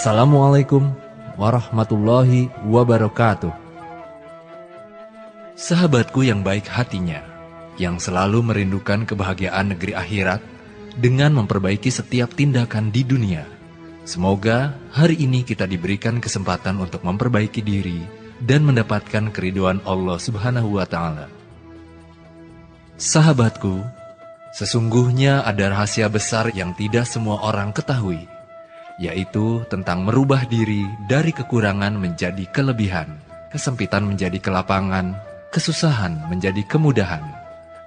Assalamualaikum warahmatullahi wabarakatuh. Sahabatku yang baik hatinya, yang selalu merindukan kebahagiaan negeri akhirat dengan memperbaiki setiap tindakan di dunia. Semoga hari ini kita diberikan kesempatan untuk memperbaiki diri dan mendapatkan keridhaan Allah Subhanahu wa Ta'ala. Sahabatku, sesungguhnya ada rahasia besar yang tidak semua orang ketahui, yaitu tentang merubah diri dari kekurangan menjadi kelebihan, kesempitan menjadi kelapangan, kesusahan menjadi kemudahan,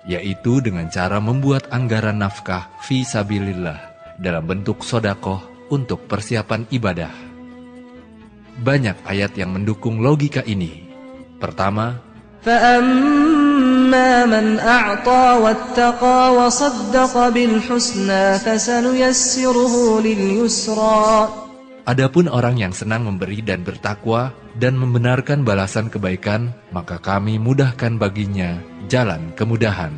yaitu dengan cara membuat anggaran nafkah fi sabilillah dalam bentuk sodakoh untuk persiapan ibadah. Banyak ayat yang mendukung logika ini. Pertama, فَأَمَّا مَنْ أَعْطَى وَاتَّقَى وَصَدَّقَ بِالْحُسْنَى فَسَنُيَسِّرُهُ لِلْيُسْرَى. adapun orang yang senang memberi dan bertakwa dan membenarkan balasan kebaikan, maka kami mudahkan baginya jalan kemudahan.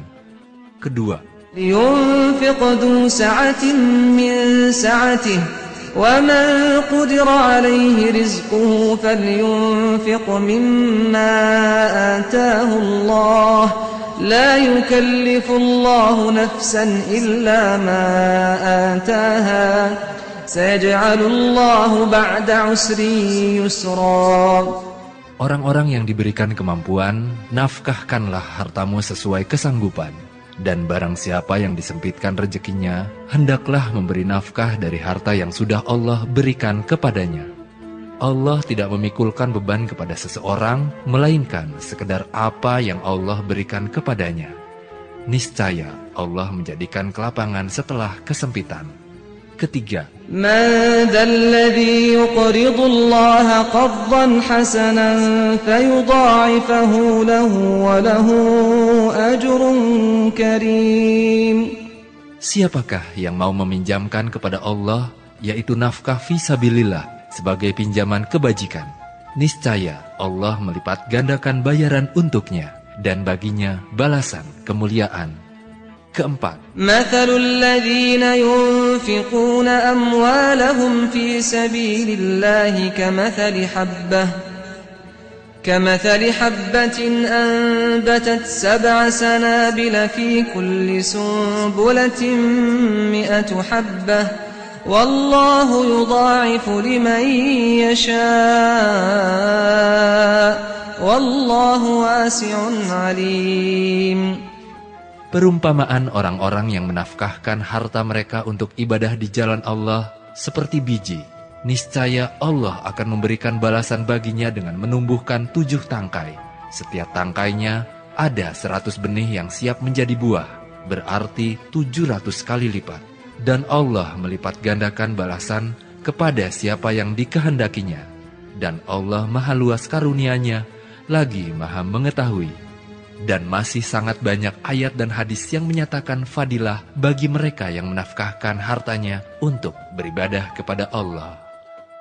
Kedua, لِيُنْفِقْ ذُو سَعَةٍ مِّن سَعَتِهِ وَمَنْ قُدِرَ عَلَيْهِ رِزْقُهُ فَلْيُنْفِقْ مِمَّا آتَاهُ اللَّهُ لَا يُكَلِّفُ اللَّهُ نَفْسًا إِلَّا مَا آتَاهَا سَيَجْعَلُ اللَّهُ بَعْدَ عُسْرٍ يُسْرًا. orang-orang yang diberikan kemampuan, nafkahkanlah hartamu sesuai kesanggupan. Dan barang siapa yang disempitkan rezekinya, hendaklah memberi nafkah dari harta yang sudah Allah berikan kepadanya. Allah tidak memikulkan beban kepada seseorang, melainkan sekedar apa yang Allah berikan kepadanya. Niscaya Allah menjadikan kelapangan setelah kesempitan. Ketiga, مَنْ ذَا الَّذِي يُقْرِضُ اللَّهَ قَرْضًا حَسَنًا فَيُضَاعِفَهُ لَهُ وَلَهُ أَجْرٌ كَرِيمٌ. siapakah yang mau meminjamkan kepada Allah, yaitu nafkah fisabilillah sebagai pinjaman kebajikan? Niscaya Allah melipat gandakan bayaran untuknya dan baginya balasan kemuliaan. Keempat, مَثَلُ الَّذِينَ يُنْفِقُونَ أَمْوَالَهُمْ فِي سَبِيلِ اللَّهِ كَمَثَلِ حَبَّةٍ أَنبَتَتْ 7 سَنَابِلَ فِي كُلِّ سُنبُلَةٍ 100 حَبَّةٍ وَاللَّهُ يُضَاعِفُ لِمَن يَشَاءُ وَاللَّهُ وَاسِعٌ عَلِيمٌ. perumpamaan orang-orang yang menafkahkan harta mereka untuk ibadah di jalan Allah seperti biji. Niscaya Allah akan memberikan balasan baginya dengan menumbuhkan 7 tangkai. Setiap tangkainya ada 100 benih yang siap menjadi buah, berarti 700 kali lipat. Dan Allah melipat gandakan balasan kepada siapa yang dikehendakinya. Dan Allah maha luas karunia-Nya, lagi maha mengetahui. Dan masih sangat banyak ayat dan hadis yang menyatakan fadilah bagi mereka yang menafkahkan hartanya untuk beribadah kepada Allah.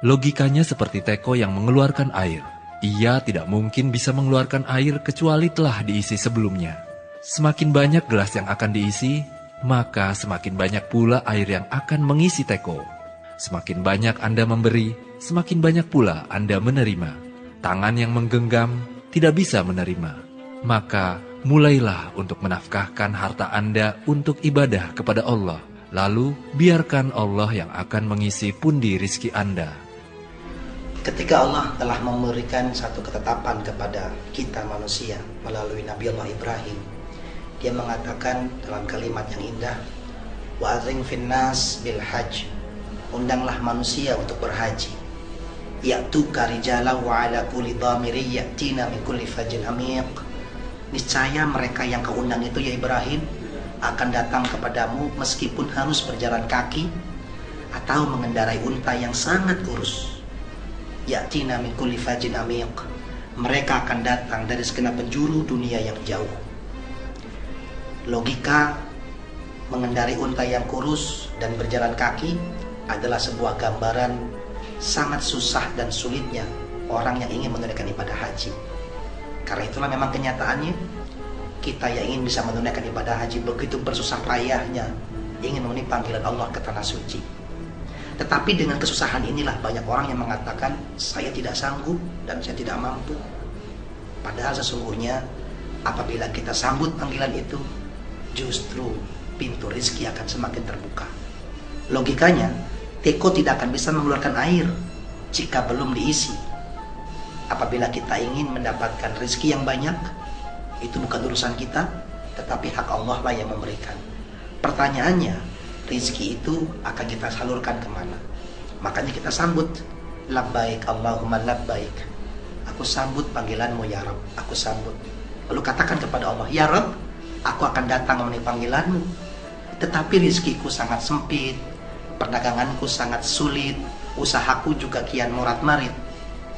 Logikanya seperti teko yang mengeluarkan air. Ia tidak mungkin bisa mengeluarkan air kecuali telah diisi sebelumnya. Semakin banyak gelas yang akan diisi, maka semakin banyak pula air yang akan mengisi teko. Semakin banyak Anda memberi, semakin banyak pula Anda menerima. Tangan yang menggenggam tidak bisa menerima. Maka mulailah untuk menafkahkan harta Anda untuk ibadah kepada Allah. Lalu biarkan Allah yang akan mengisi pundi rizki Anda. Ketika Allah telah memberikan satu ketetapan kepada kita manusia melalui Nabi Allah Ibrahim, Dia mengatakan dalam kalimat yang indah, wa adzin finnas bil hajj, undanglah manusia untuk berhaji. Ya'tuka rijalan wa ala kulli dhamiri ya'tina min kulli fajjin amiq. Niscaya mereka yang kau undang itu ya Ibrahim akan datang kepadamu meskipun harus berjalan kaki atau mengendarai unta yang sangat kurus. Ya'tina min kulli fajjin amiq. Mereka akan datang dari segenap penjuru dunia yang jauh. Logika mengendarai unta yang kurus dan berjalan kaki adalah sebuah gambaran sangat susah dan sulitnya orang yang ingin menunaikan ibadah haji. Karena itulah memang kenyataannya kita yang ingin bisa menunaikan ibadah haji begitu bersusah payahnya ingin memenuhi panggilan Allah ke tanah suci. Tetapi dengan kesusahan inilah banyak orang yang mengatakan saya tidak sanggup dan saya tidak mampu. Padahal sesungguhnya apabila kita sambut panggilan itu, justru pintu rezeki akan semakin terbuka. Logikanya, teko tidak akan bisa mengeluarkan air jika belum diisi. Apabila kita ingin mendapatkan rezeki yang banyak, itu bukan urusan kita, tetapi hak Allah lah yang memberikan. Pertanyaannya, rezeki itu akan kita salurkan kemana? Makanya kita sambut, labbaik Allahumma labbaik. Aku sambut panggilanmu ya Rabb, aku sambut. Lalu katakan kepada Allah, ya Rabb, aku akan datang memenuhi panggilanmu. Tetapi rezekiku sangat sempit, perdaganganku sangat sulit, usahaku juga kian morat-marit.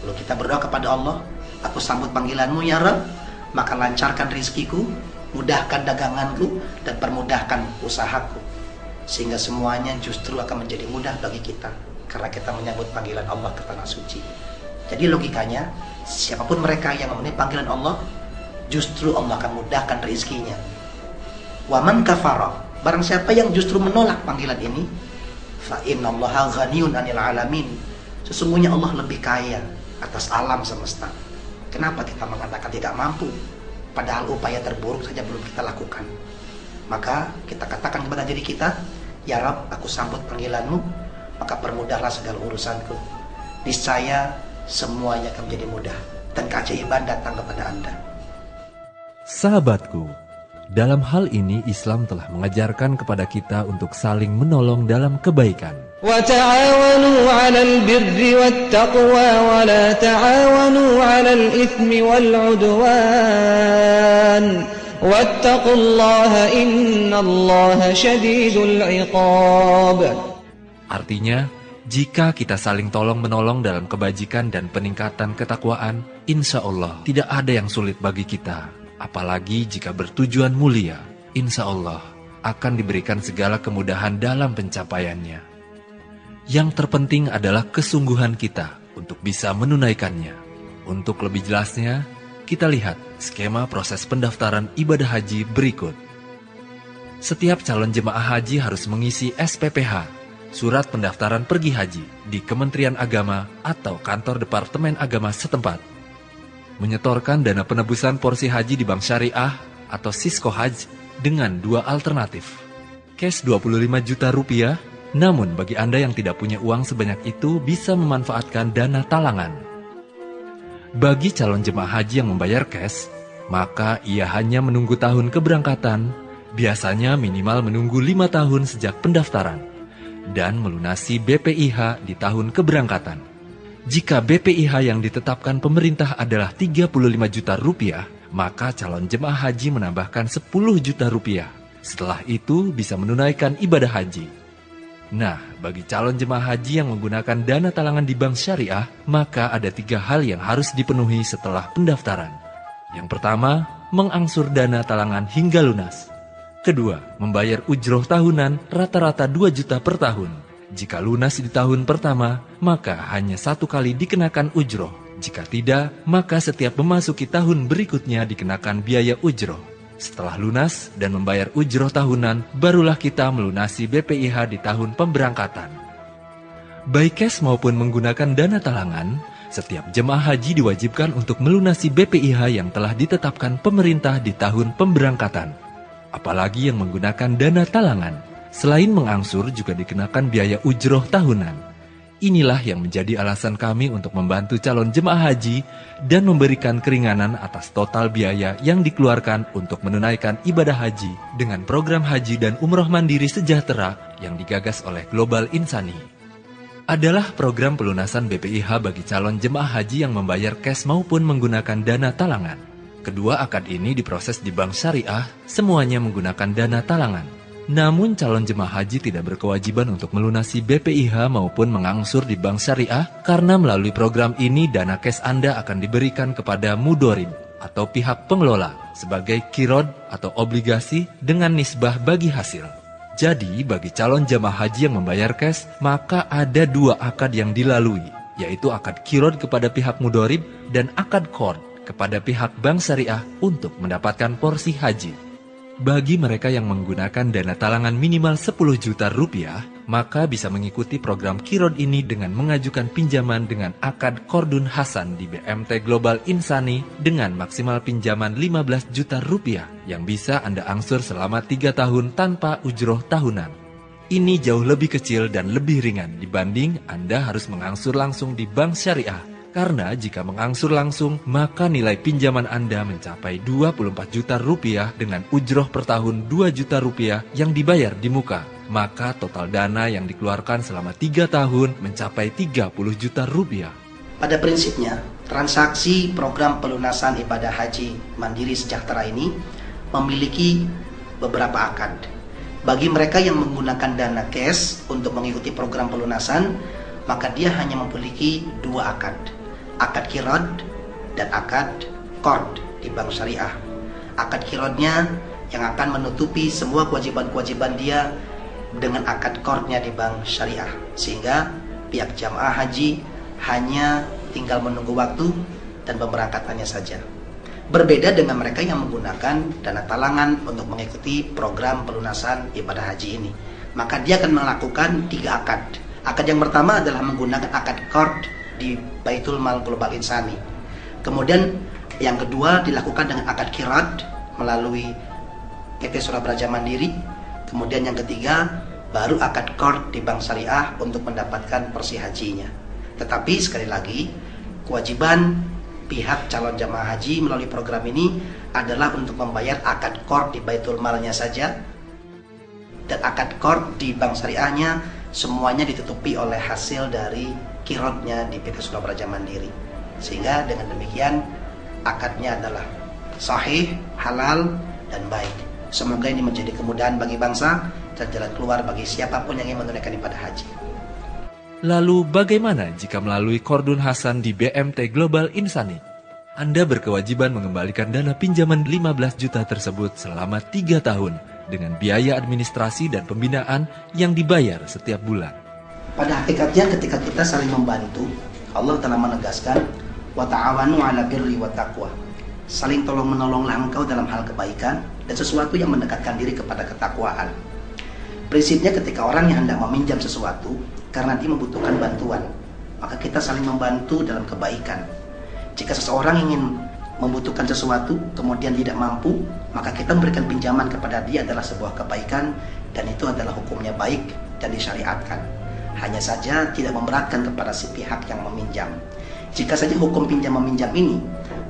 Lalu kita berdoa kepada Allah, aku sambut panggilanmu ya Rabb, maka lancarkan rezekiku, mudahkan daganganku, dan permudahkan usahaku. Sehingga semuanya justru akan menjadi mudah bagi kita, karena kita menyambut panggilan Allah ke tanah suci. Jadi logikanya, siapapun mereka yang memenuhi panggilan Allah, justru Allah akan mudahkan rezekinya. Wa man kafara, barang siapa yang justru menolak panggilan ini, fa innallaha ghaniyun 'anil 'alamin. Sesungguhnya Allah lebih kaya atas alam semesta. Kenapa kita mengatakan tidak mampu, padahal upaya terburuk saja belum kita lakukan? Maka kita katakan kepada diri kita, ya Rabb, aku sambut panggilanmu, maka permudahlah segala urusanku. Niscaya semuanya akan menjadi mudah dan keajaiban datang kepada Anda. Sahabatku, dalam hal ini Islam telah mengajarkan kepada kita untuk saling menolong dalam kebaikan. وَتَعَاوَنُوا عَلَى الْبِرِّ وَالتَّقْوَى وَلَا تَعَاوَنُوا عَلَى الْإِثْمِ وَالْعُدْوَانِ وَاتَّقُوا اللَّهَ إِنَّ اللَّهَ شَدِيدُ الْعِقَابِ. Artinya, jika kita saling tolong-menolong dalam kebajikan dan peningkatan ketakwaan, insya Allah tidak ada yang sulit bagi kita. Apalagi jika bertujuan mulia, insya Allah akan diberikan segala kemudahan dalam pencapaiannya. Yang terpenting adalah kesungguhan kita untuk bisa menunaikannya. Untuk lebih jelasnya, kita lihat skema proses pendaftaran ibadah haji berikut. Setiap calon jemaah haji harus mengisi SPPH, Surat Pendaftaran Pergi Haji, di Kementerian Agama atau kantor Departemen Agama setempat. Menyetorkan dana penebusan porsi haji di Bank Syariah atau Sisko Haj dengan dua alternatif. Cash 25 juta rupiah, namun bagi Anda yang tidak punya uang sebanyak itu bisa memanfaatkan dana talangan. Bagi calon jemaah haji yang membayar cash, maka ia hanya menunggu tahun keberangkatan, biasanya minimal menunggu 5 tahun sejak pendaftaran, dan melunasi BPIH di tahun keberangkatan. Jika BPIH yang ditetapkan pemerintah adalah 35 juta rupiah, maka calon jemaah haji menambahkan 10 juta rupiah. Setelah itu bisa menunaikan ibadah haji. Nah, bagi calon jemaah haji yang menggunakan dana talangan di Bank Syariah, maka ada 3 hal yang harus dipenuhi setelah pendaftaran. Yang pertama, mengangsur dana talangan hingga lunas. Kedua, membayar ujroh tahunan rata-rata 2 juta per tahun. Jika lunas di tahun pertama, maka hanya 1 kali dikenakan ujroh. Jika tidak, maka setiap memasuki tahun berikutnya dikenakan biaya ujroh. Setelah lunas dan membayar ujroh tahunan, barulah kita melunasi BPIH di tahun pemberangkatan. Baik cash maupun menggunakan dana talangan, setiap jemaah haji diwajibkan untuk melunasi BPIH yang telah ditetapkan pemerintah di tahun pemberangkatan. Apalagi yang menggunakan dana talangan, selain mengangsur juga dikenakan biaya ujroh tahunan. Inilah yang menjadi alasan kami untuk membantu calon jemaah haji dan memberikan keringanan atas total biaya yang dikeluarkan untuk menunaikan ibadah haji dengan program haji dan umroh mandiri sejahtera yang digagas oleh Global Insani. Adalah program pelunasan BPIH bagi calon jemaah haji yang membayar cash maupun menggunakan dana talangan. Kedua akad ini diproses di Bank Syariah, semuanya menggunakan dana talangan. Namun calon jemaah haji tidak berkewajiban untuk melunasi BPIH maupun mengangsur di Bank Syariah karena melalui program ini dana cash Anda akan diberikan kepada mudorib atau pihak pengelola sebagai kirod atau obligasi dengan nisbah bagi hasil. Jadi bagi calon jemaah haji yang membayar cash, maka ada 2 akad yang dilalui, yaitu akad kirod kepada pihak mudorib dan akad qard kepada pihak Bank Syariah untuk mendapatkan porsi haji. Bagi mereka yang menggunakan dana talangan minimal 10 juta rupiah, maka bisa mengikuti program Qirad ini dengan mengajukan pinjaman dengan akad Qardun Hasan di BMT Global Insani dengan maksimal pinjaman 15 juta rupiah yang bisa Anda angsur selama 3 tahun tanpa ujroh tahunan. Ini jauh lebih kecil dan lebih ringan dibanding Anda harus mengangsur langsung di bank syariah. Karena jika mengangsur langsung, maka nilai pinjaman Anda mencapai 24 juta rupiah dengan ujroh per tahun 2 juta rupiah yang dibayar di muka. Maka total dana yang dikeluarkan selama 3 tahun mencapai 30 juta rupiah. Pada prinsipnya, transaksi program pelunasan ibadah haji Mandiri Sejahtera ini memiliki beberapa akad. Bagi mereka yang menggunakan dana cash untuk mengikuti program pelunasan, maka dia hanya memiliki 2 akad. Akad Qirad dan akad Qard di bank syariah. Akad Qiradnya yang akan menutupi semua kewajiban-kewajiban dia dengan akad Qardnya di bank syariah, sehingga pihak jamaah haji hanya tinggal menunggu waktu dan pemberangkatannya saja. Berbeda dengan mereka yang menggunakan dana talangan untuk mengikuti program pelunasan ibadah haji ini, maka dia akan melakukan 3 akad. Akad yang pertama adalah menggunakan akad Qard di Baitul Mal Global Insani. Kemudian yang kedua dilakukan dengan akad Qirad melalui PT Surabraja Mandiri. Kemudian yang ketiga baru akad Qard di bank syariah untuk mendapatkan porsi hajinya. Tetapi sekali lagi, kewajiban pihak calon jamaah haji melalui program ini adalah untuk membayar akad Qard di Baitul Malnya saja, dan akad Qard di bank syariahnya semuanya ditutupi oleh hasil dari Qiradnya di PT Surabraja Mandiri. Sehingga dengan demikian akadnya adalah sahih, halal, dan baik. Semoga ini menjadi kemudahan bagi bangsa dan jalan keluar bagi siapapun yang ingin menunaikan ibadah haji. Lalu bagaimana jika melalui Qardun Hasan di BMT Global Insani? Anda berkewajiban mengembalikan dana pinjaman 15 juta tersebut selama 3 tahun dengan biaya administrasi dan pembinaan yang dibayar setiap bulan. Pada hakikatnya ketika kita saling membantu, Allah telah menegaskan wa ta'awanu 'ala birri wa taqwa. Saling tolong-menolonglah engkau dalam hal kebaikan dan sesuatu yang mendekatkan diri kepada ketakwaan. Prinsipnya ketika orang yang hendak meminjam sesuatu karena dia membutuhkan bantuan, maka kita saling membantu dalam kebaikan. Jika seseorang ingin membutuhkan sesuatu kemudian tidak mampu, maka kita memberikan pinjaman kepada dia adalah sebuah kebaikan, dan itu adalah hukumnya baik dan disyariatkan. Hanya saja tidak memberatkan kepada si pihak yang meminjam. Jika saja hukum pinjam meminjam ini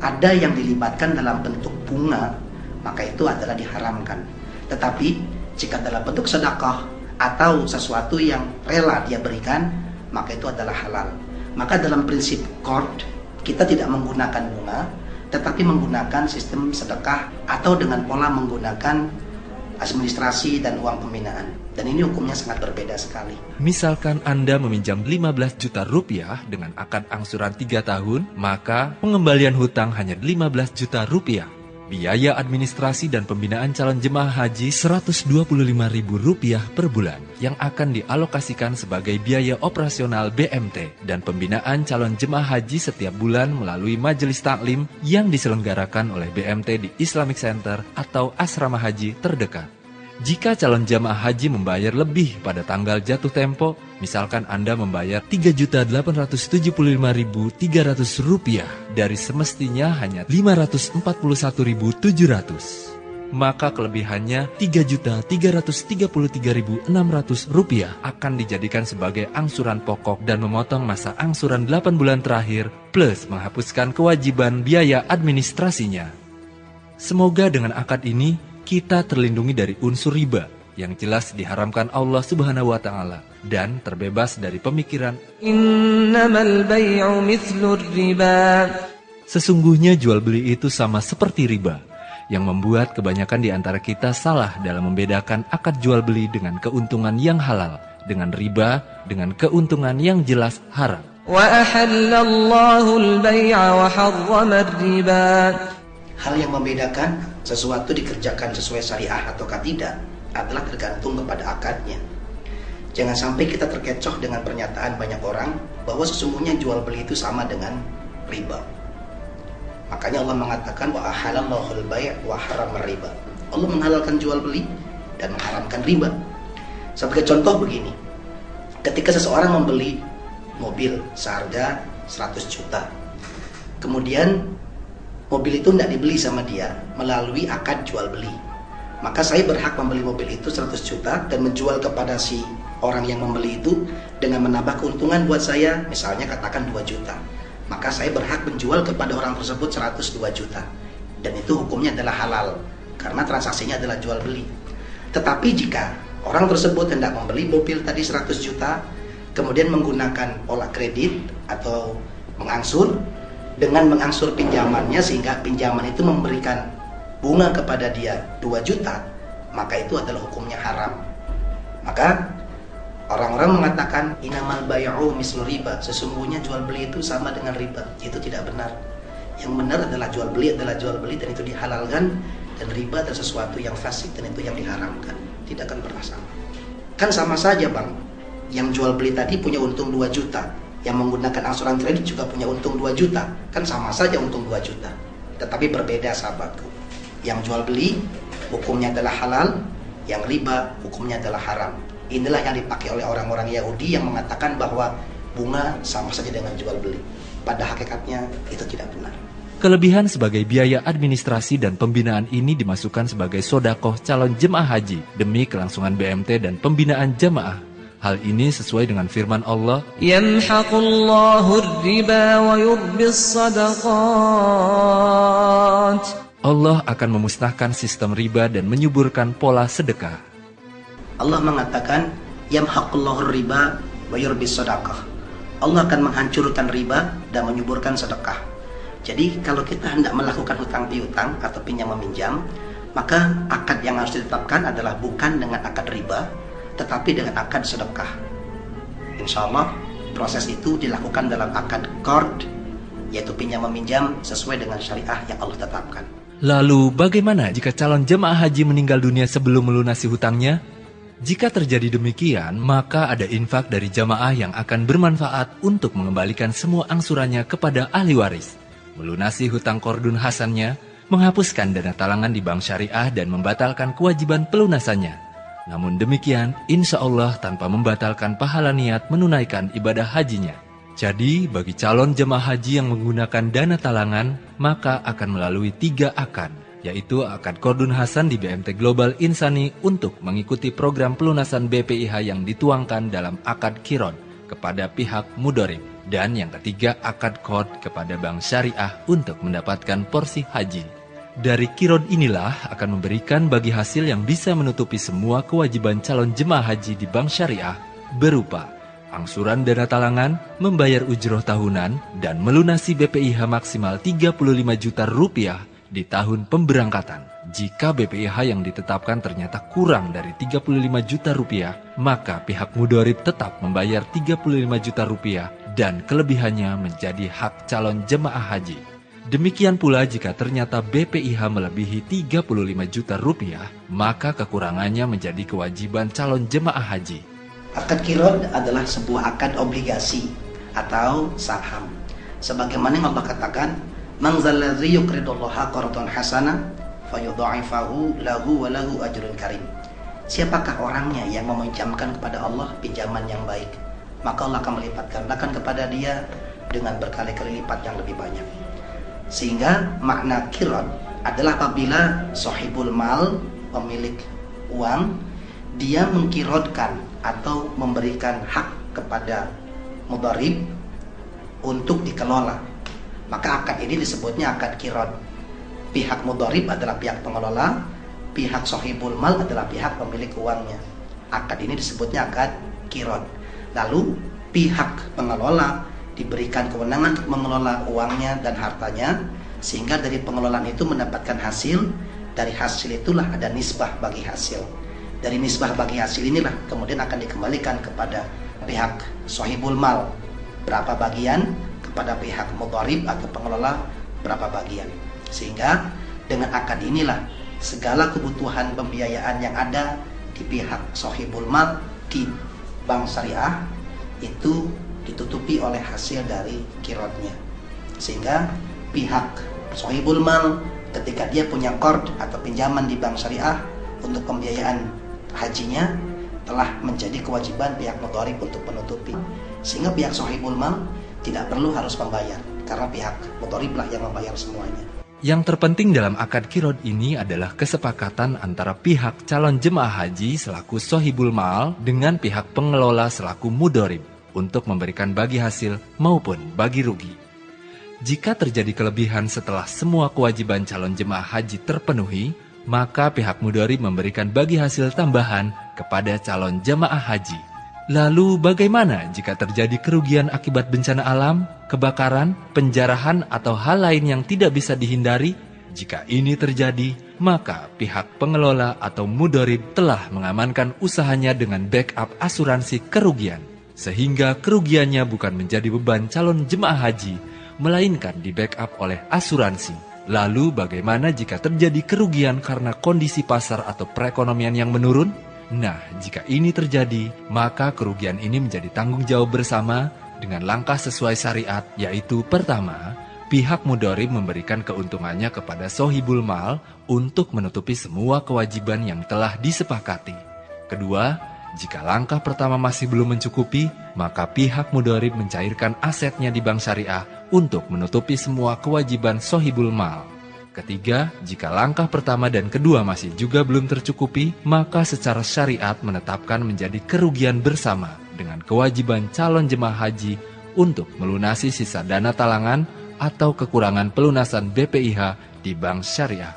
ada yang dilibatkan dalam bentuk bunga, maka itu adalah diharamkan. Tetapi jika dalam bentuk sedekah atau sesuatu yang rela dia berikan, maka itu adalah halal. Maka dalam prinsip Qard, kita tidak menggunakan bunga, tetapi menggunakan sistem sedekah atau dengan pola menggunakan administrasi dan uang pembinaan. Dan ini hukumnya sangat berbeda sekali. Misalkan Anda meminjam 15 juta rupiah dengan akad angsuran 3 tahun, maka pengembalian hutang hanya 15 juta rupiah. Biaya administrasi dan pembinaan calon jemaah haji Rp125.000 per bulan yang akan dialokasikan sebagai biaya operasional BMT dan pembinaan calon jemaah haji setiap bulan melalui majelis taklim yang diselenggarakan oleh BMT di Islamic Center atau asrama haji terdekat. Jika calon jamaah haji membayar lebih pada tanggal jatuh tempo, misalkan Anda membayar Rp3.875.300 dari semestinya hanya Rp541.700, maka kelebihannya Rp3.333.600 akan dijadikan sebagai angsuran pokok dan memotong masa angsuran 8 bulan terakhir plus menghapuskan kewajiban biaya administrasinya. Semoga dengan akad ini kita terlindungi dari unsur riba yang jelas diharamkan Allah Subhanahu wa Ta'ala dan terbebas dari pemikiran Innamal bay'u mithlur riba. Sesungguhnya jual beli itu sama seperti riba, yang membuat kebanyakan di antara kita salah dalam membedakan akad jual beli dengan keuntungan yang halal dengan riba dengan keuntungan yang jelas haram. Wa ahallallahu al-bay'a wa harrama ar-riba. Hal yang membedakan sesuatu dikerjakan sesuai syariah ataukah tidak adalah tergantung kepada akadnya. Jangan sampai kita terkecoh dengan pernyataan banyak orang bahwa sesungguhnya jual beli itu sama dengan riba. Makanya Allah mengatakan wa ahallallahu al-bay' wa harrama ar-riba. Allah menghalalkan jual beli dan mengharamkan riba. Sebagai contoh begini, ketika seseorang membeli mobil seharga 100 juta, kemudian mobil itu tidak dibeli sama dia melalui akad jual beli, maka saya berhak membeli mobil itu 100 juta dan menjual kepada si orang yang membeli itu dengan menambah keuntungan buat saya, misalnya katakan 2 juta. Maka saya berhak menjual kepada orang tersebut 102 juta. Dan itu hukumnya adalah halal, karena transaksinya adalah jual beli. Tetapi jika orang tersebut hendak membeli mobil tadi 100 juta, kemudian menggunakan pola kredit atau mengangsur, dengan mengangsur pinjamannya sehingga pinjaman itu memberikan bunga kepada dia 2 juta, maka itu adalah hukumnya haram. Maka orang-orang mengatakan inamal bay'u mislu riba, sesungguhnya jual beli itu sama dengan riba. Itu tidak benar. Yang benar adalah jual beli dan itu dihalalkan, dan riba adalah sesuatu yang fasik dan itu yang diharamkan. Tidak akan pernah sama. Kan sama saja, Bang. Yang jual beli tadi punya untung 2 juta, yang menggunakan angsuran kredit juga punya untung 2 juta. Kan sama saja untung 2 juta. Tetapi berbeda, sahabatku. Yang jual beli hukumnya adalah halal, yang riba hukumnya adalah haram. Inilah yang dipakai oleh orang-orang Yahudi yang mengatakan bahwa bunga sama saja dengan jual beli. Pada hakikatnya itu tidak benar. Kelebihan sebagai biaya administrasi dan pembinaan ini dimasukkan sebagai sodakoh calon jemaah haji demi kelangsungan BMT dan pembinaan jemaah. Hal ini sesuai dengan firman Allah, Yamhaqullahu riba wa yurbis sadaqat. Allah akan memusnahkan sistem riba dan menyuburkan pola sedekah. Allah mengatakan yamhaqullahu riba wa yurbis sadaqah. Allah akan menghancurkan riba dan menyuburkan sedekah. Jadi kalau kita hendak melakukan hutang piutang atau pinjam meminjam, maka akad yang harus ditetapkan adalah bukan dengan akad riba, tetapi dengan akad sedekah. Insya Allah proses itu dilakukan dalam akad qard, yaitu pinjam meminjam sesuai dengan syariah yang Allah tetapkan. Lalu bagaimana jika calon jemaah haji meninggal dunia sebelum melunasi hutangnya? Jika terjadi demikian, maka ada infak dari jamaah yang akan bermanfaat untuk mengembalikan semua angsurannya kepada ahli waris, melunasi hutang qardun hasannya, menghapuskan dana talangan di bank syariah dan membatalkan kewajiban pelunasannya. Namun demikian, insya Allah tanpa membatalkan pahala niat menunaikan ibadah hajinya. Jadi, bagi calon jemaah haji yang menggunakan dana talangan, maka akan melalui 3 akad, yaitu akad qardun hasan di BMT Global Insani untuk mengikuti program pelunasan BPIH yang dituangkan dalam akad qiron kepada pihak mudorib. Dan yang ketiga, akad qard kepada bank syariah untuk mendapatkan porsi haji. Dari qiron inilah akan memberikan bagi hasil yang bisa menutupi semua kewajiban calon jemaah haji di bank syariah berupa angsuran dana talangan, membayar ujroh tahunan, dan melunasi BPIH maksimal 35 juta rupiah di tahun pemberangkatan. Jika BPIH yang ditetapkan ternyata kurang dari 35 juta rupiah, maka pihak mudorib tetap membayar 35 juta rupiah dan kelebihannya menjadi hak calon jemaah haji. Demikian pula jika ternyata BPIH melebihi 35 juta rupiah, maka kekurangannya menjadi kewajiban calon jemaah haji. Akad qiron adalah sebuah akad obligasi atau saham. Sebagaimana yang Allah katakan, "Man zalladzi yuqridullaha qardan hasana fayudha'ifahu lahu wa lahu ajrun karim." Siapakah orangnya yang meminjamkan kepada Allah pinjaman yang baik, maka Allah akan melipat gandakan kepada dia dengan berkali-kali lipat yang lebih banyak. Sehingga makna qiron adalah apabila sahibul mal, pemilik uang, dia mengqirodkan atau memberikan hak kepada mudharib untuk dikelola, maka akad ini disebutnya akad qiron. Pihak mudharib adalah pihak pengelola, pihak sahibul mal adalah pihak pemilik uangnya. Akad ini disebutnya akad qiron. Lalu pihak pengelola diberikan kewenangan untuk mengelola uangnya dan hartanya, sehingga dari pengelolaan itu mendapatkan hasil. Dari hasil itulah ada nisbah bagi hasil. Dari nisbah bagi hasil inilah kemudian akan dikembalikan kepada pihak sahibul mal berapa bagian, kepada pihak mudharib atau pengelola berapa bagian. Sehingga dengan akad inilah segala kebutuhan pembiayaan yang ada di pihak sahibul mal di bank syariah itu ditutupi oleh hasil dari qironnya. Sehingga pihak sahibul mal ketika dia punya qard atau pinjaman di bank syariah untuk pembiayaan hajinya, telah menjadi kewajiban pihak mudharib untuk menutupi, sehingga pihak sahibul mal tidak perlu harus membayar, karena pihak mudhariblah yang membayar semuanya. Yang terpenting dalam akad qirad ini adalah kesepakatan antara pihak calon jemaah haji selaku sahibul mal dengan pihak pengelola selaku mudharib untuk memberikan bagi hasil maupun bagi rugi. Jika terjadi kelebihan setelah semua kewajiban calon jemaah haji terpenuhi, maka pihak mudharib memberikan bagi hasil tambahan kepada calon jemaah haji. Lalu bagaimana jika terjadi kerugian akibat bencana alam, kebakaran, penjarahan, atau hal lain yang tidak bisa dihindari? Jika ini terjadi, maka pihak pengelola atau mudharib telah mengamankan usahanya dengan backup asuransi kerugian, sehingga kerugiannya bukan menjadi beban calon jemaah haji, melainkan di backup oleh asuransi. Lalu bagaimana jika terjadi kerugian karena kondisi pasar atau perekonomian yang menurun? Nah, jika ini terjadi, maka kerugian ini menjadi tanggung jawab bersama dengan langkah sesuai syariat, yaitu pertama, pihak mudharib memberikan keuntungannya kepada sahibul mal untuk menutupi semua kewajiban yang telah disepakati. Kedua, jika langkah pertama masih belum mencukupi, maka pihak mudharib mencairkan asetnya di bank syariah untuk menutupi semua kewajiban sahibul mal. Ketiga, jika langkah pertama dan kedua masih juga belum tercukupi, maka secara syariat menetapkan menjadi kerugian bersama dengan kewajiban calon jemaah haji untuk melunasi sisa dana talangan atau kekurangan pelunasan BPIH di bank syariah.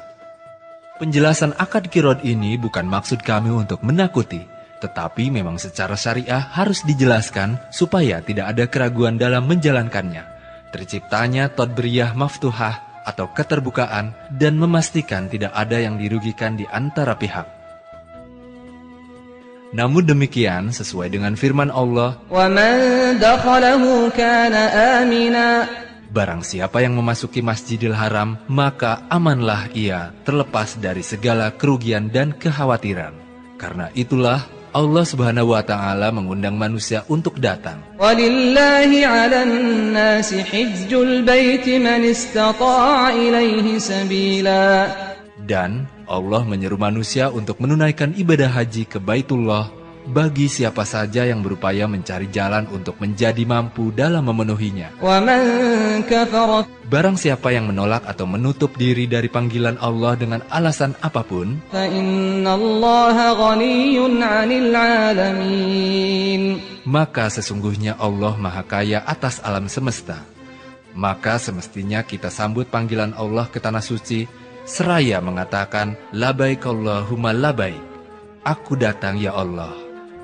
Penjelasan akad qirad ini bukan maksud kami untuk menakuti, tetapi memang secara syariah harus dijelaskan supaya tidak ada keraguan dalam menjalankannya. Terciptanya tadbiriyah maftuhah atau keterbukaan dan memastikan tidak ada yang dirugikan di antara pihak. Namun demikian, sesuai dengan firman Allah, وَمَنْ دَخَلَهُ كَانَ آمِنًا. Barang siapa yang memasuki Masjidil Haram, maka amanlah ia terlepas dari segala kerugian dan kekhawatiran. Karena itulah Allah Subhanahu wa Ta'ala mengundang manusia untuk datang. وَلِلَّهِ عَلَى النَّاسِ حِجُّ الْبَيْتِ مَنِ اسْتَطَاعَ إِلَيْهِ سَبِيلًا. Dan Allah menyeru manusia untuk menunaikan ibadah haji ke Baitullah bagi siapa saja yang berupaya mencari jalan untuk menjadi mampu dalam memenuhinya. وَمَنْ كَفَرَ. Barang siapa yang menolak atau menutup diri dari panggilan Allah dengan alasan apapun, فَإِنَّ اللَّهَ غَنِيٌّ عَنِ الْعَالَمِينَ. maka sesungguhnya Allah Maha Kaya atas alam semesta. Maka semestinya kita sambut panggilan Allah ke tanah suci, seraya mengatakan, Labaik Allahumma labaik. Aku datang ya Allah,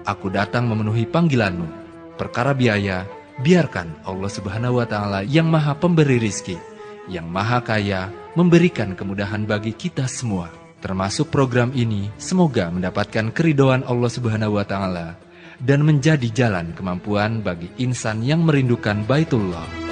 aku datang memenuhi panggilanmu. Perkara biaya, biarkan Allah Subhanahu wa Ta'ala yang Maha Pemberi rizki, yang Maha Kaya, memberikan kemudahan bagi kita semua. Termasuk program ini, semoga mendapatkan keridhaan Allah Subhanahu wa Ta'ala dan menjadi jalan kemampuan bagi insan yang merindukan Baitullah.